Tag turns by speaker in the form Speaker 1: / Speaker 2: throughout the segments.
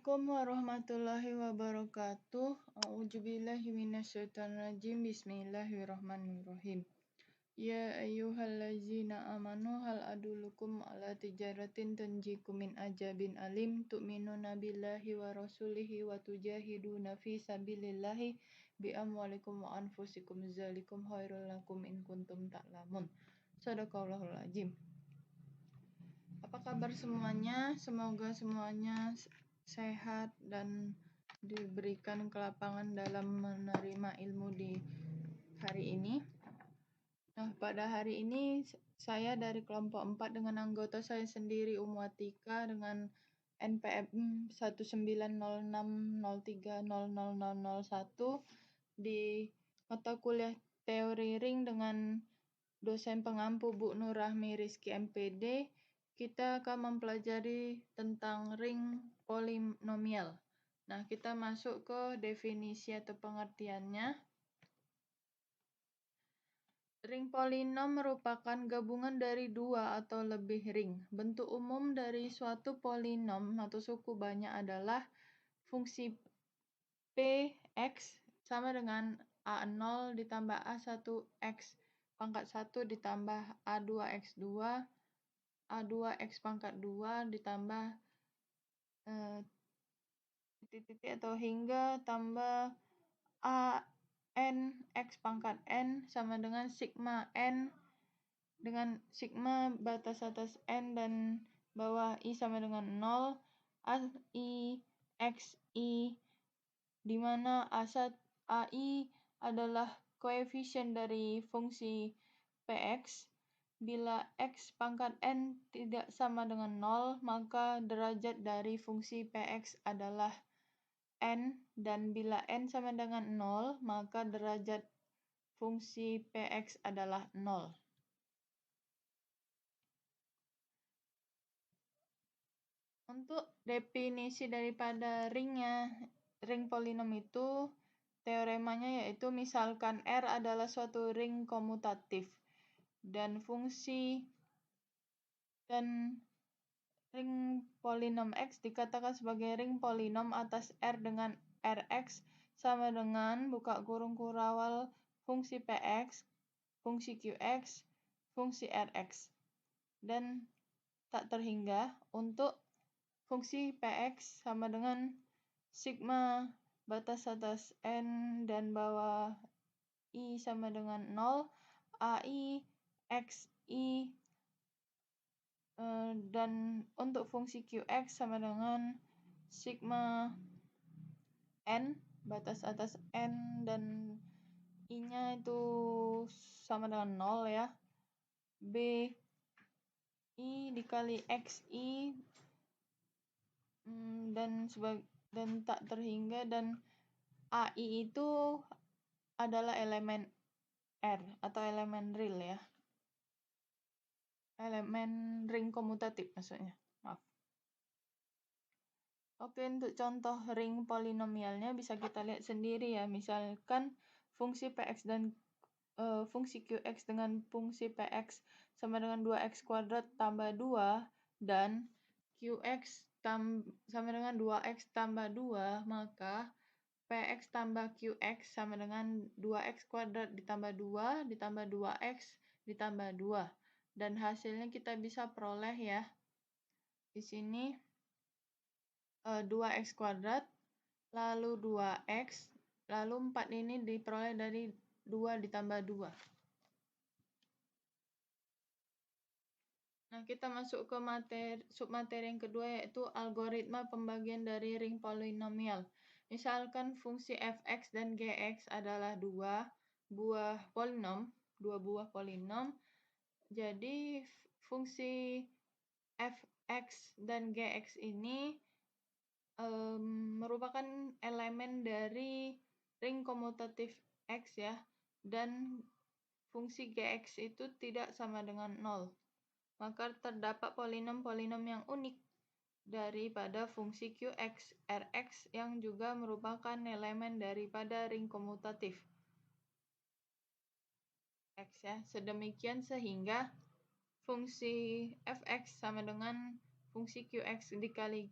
Speaker 1: Assalamualaikum warahmatullahi wabarakatuh. A'udzubillahi minasyaitonirrajim. Bismillahirrahmanirrahim. Ya ayyuhallazina amanu hal adullukum ala tijaratin tanjikum min ajabin alim tu'minuna billahi wa rasulihi wa tujahiduna fi sabilillahi bi amwalikum wa anfusikum zalikum khairul lakum in kuntum ta'lamun. Shadaqallahul azim. Apa kabar semuanya? Semoga semuanya sehat dan diberikan kelapangan dalam menerima ilmu di hari ini. Nah, pada hari ini saya dari kelompok 4 dengan anggota saya sendiri Atika dengan NPM 1906030001 di mata kuliah teori ring dengan dosen pengampu Bu Nurrahmi Rizky MPD. Kita akan mempelajari tentang ring polinomial. Nah, kita masuk ke definisi atau pengertiannya. Ring polinom merupakan gabungan dari dua atau lebih ring. Bentuk umum dari suatu polinom atau suku banyak adalah fungsi Px sama dengan A0 ditambah A1x pangkat 1 ditambah A2x2 A2x pangkat 2 ditambah titik-titik atau hingga tambah n x pangkat n sama dengan sigma n dengan sigma batas atas n dan bawah i sama dengan 0 i x i di mana ai adalah koefisien dari fungsi px. Bila x pangkat n tidak sama dengan 0, maka derajat dari fungsi px adalah n, dan bila n sama dengan 0, maka derajat fungsi px adalah 0. Untuk definisi daripada ring polinom itu, teoremanya yaitu misalkan R adalah suatu ring komutatif dan ring polinom X dikatakan sebagai ring polinom atas R dengan Rx sama dengan buka kurung kurawal fungsi Px, fungsi Qx, fungsi Rx. Dan tak terhingga untuk fungsi Px sama dengan sigma batas atas n dan bawah i sama dengan 0, ai, xi, dan untuk fungsi Qx sama dengan sigma n batas atas n dan i-nya itu sama dengan 0 ya. B i dikali xi dan tak terhingga, dan ai itu adalah elemen R atau elemen real ya. Elemen ring komutatif maksudnya. Maaf. Oke, untuk contoh ring polinomialnya bisa kita lihat sendiri ya. Misalkan fungsi Px dan fungsi Qx dengan fungsi Px sama dengan 2x kuadrat tambah 2 dan Qx sama dengan 2x tambah 2, maka Px tambah Qx sama dengan 2x kuadrat ditambah 2 ditambah 2x ditambah 2. Dan hasilnya kita bisa peroleh ya. Di sini 2x kuadrat, lalu 2x, lalu 4 ini diperoleh dari 2 ditambah 2. Nah, kita masuk ke submateri yang kedua yaitu algoritma pembagian dari ring polinomial. Misalkan fungsi fx dan gx adalah dua buah polinom. Jadi fungsi fx dan gx ini merupakan elemen dari ring komutatif x ya, dan fungsi gx itu tidak sama dengan 0. Maka terdapat polinom-polinom yang unik daripada fungsi qx, rx yang juga merupakan elemen daripada ring komutatif x ya. Sedemikian sehingga fungsi fx sama dengan fungsi qx dikali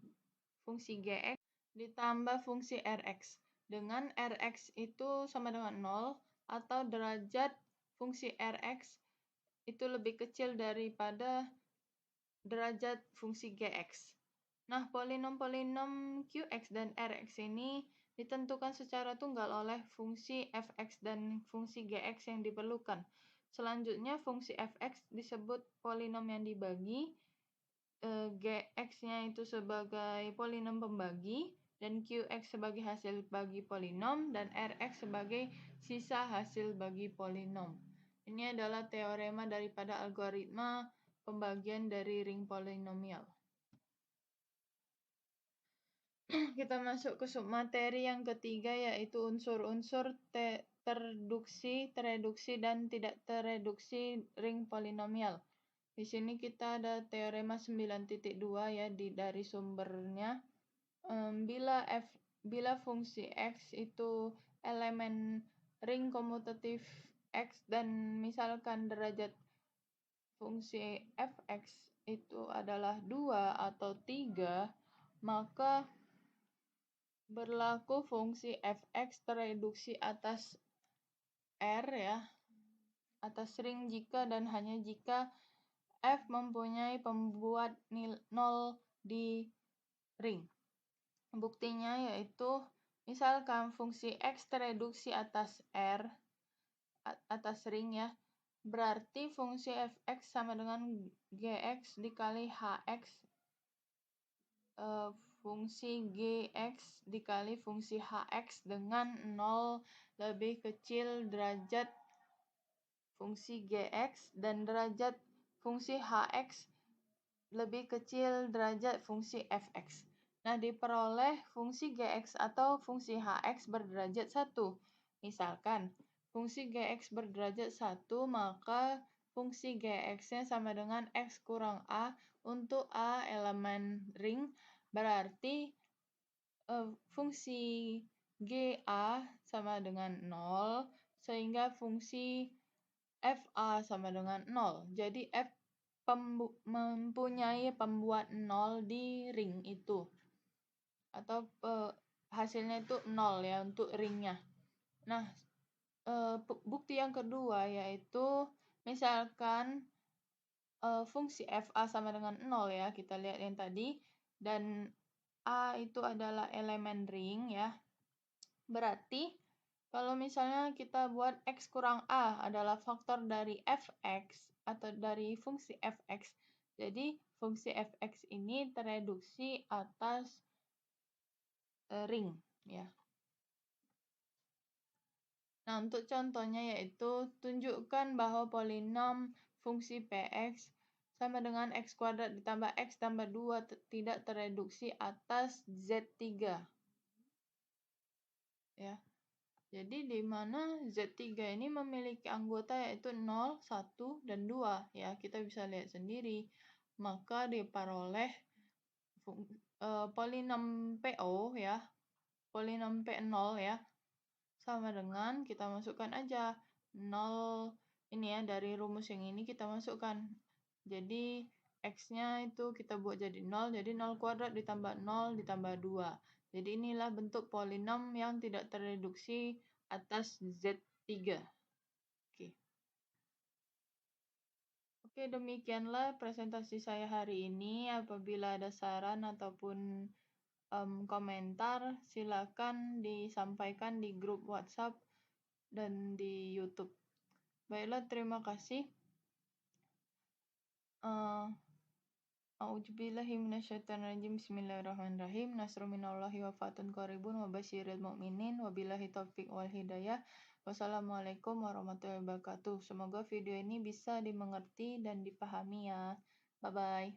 Speaker 1: fungsi gx ditambah fungsi Rx. Dengan Rx itu sama dengan 0 atau derajat fungsi Rx itu lebih kecil daripada derajat fungsi Gx. Nah, polinom-polinom Qx dan Rx ini ditentukan secara tunggal oleh fungsi fx dan fungsi gx yang diperlukan. Selanjutnya, fungsi fx disebut polinom yang dibagi, gx-nya itu sebagai polinom pembagi, dan qx sebagai hasil bagi polinom, dan rx sebagai sisa hasil bagi polinom. Ini adalah teorema daripada algoritma pembagian dari ring polinomial. Kita masuk ke submateri yang ketiga, yaitu unsur-unsur tereduksi, dan tidak tereduksi ring polinomial. Di sini kita ada teorema 9.2 ya dari sumbernya. Bila fungsi x itu elemen ring komutatif x dan misalkan derajat fungsi fx itu adalah 2 atau 3, maka berlaku fungsi fx tereduksi atas R ya, atas ring jika dan hanya jika f mempunyai pembuat 0 di ring. Buktinya yaitu misalkan fungsi x tereduksi atas R, atas ring ya, berarti fungsi fx sama dengan gx dikali hx, fungsi gx dikali fungsi hx dengan 0 lebih kecil derajat fungsi gx dan derajat fungsi hx lebih kecil derajat fungsi fx. Nah, diperoleh fungsi gx atau fungsi hx berderajat 1. Misalkan, fungsi gx berderajat 1, maka fungsi gx-nya sama dengan x kurang a untuk a elemen ring, berarti fungsi ga sama dengan 0, sehingga fungsi fa sama dengan 0. Jadi f mempunyai pembuat 0 di ring itu. Atau hasilnya itu 0 ya untuk ringnya. Nah, bukti yang kedua yaitu misalkan fungsi fa sama dengan 0 ya, kita lihat yang tadi, dan a itu adalah elemen ring ya. Berarti kalau misalnya kita buat x kurang a adalah faktor dari fx atau dari fungsi fx, jadi fungsi fx ini tereduksi atas ring ya. Nah, untuk contohnya yaitu tunjukkan bahwa polinom fungsi px sama dengan x kuadrat ditambah x tambah 2 tidak tereduksi atas z3. Ya. Jadi di mana Z3 ini memiliki anggota yaitu 0, 1, dan 2 ya. Kita bisa lihat sendiri. Maka diperoleh polinom PO ya. Polinom P0 ya. Sama dengan kita masukkan aja 0 ini ya, dari rumus yang ini kita masukkan. Jadi x-nya itu kita buat jadi 0, jadi 0 kuadrat ditambah 0 ditambah 2. Jadi inilah bentuk polinom yang tidak tereduksi atas Z3. Oke, demikianlah presentasi saya hari ini. Apabila ada saran ataupun komentar, silakan disampaikan di grup WhatsApp dan di YouTube. Baiklah, terima kasih. A'udzubillahi minasyaitonirrajim. Bismillahirrahmanirrahim. Nasrun minallahi wa fatun qaribun wa basyiril mu'minin. Wabillahi taufiq wal hidayah. Wassalamualaikum warahmatullahi wabarakatuh. Semoga video ini bisa dimengerti dan dipahami ya. Bye bye.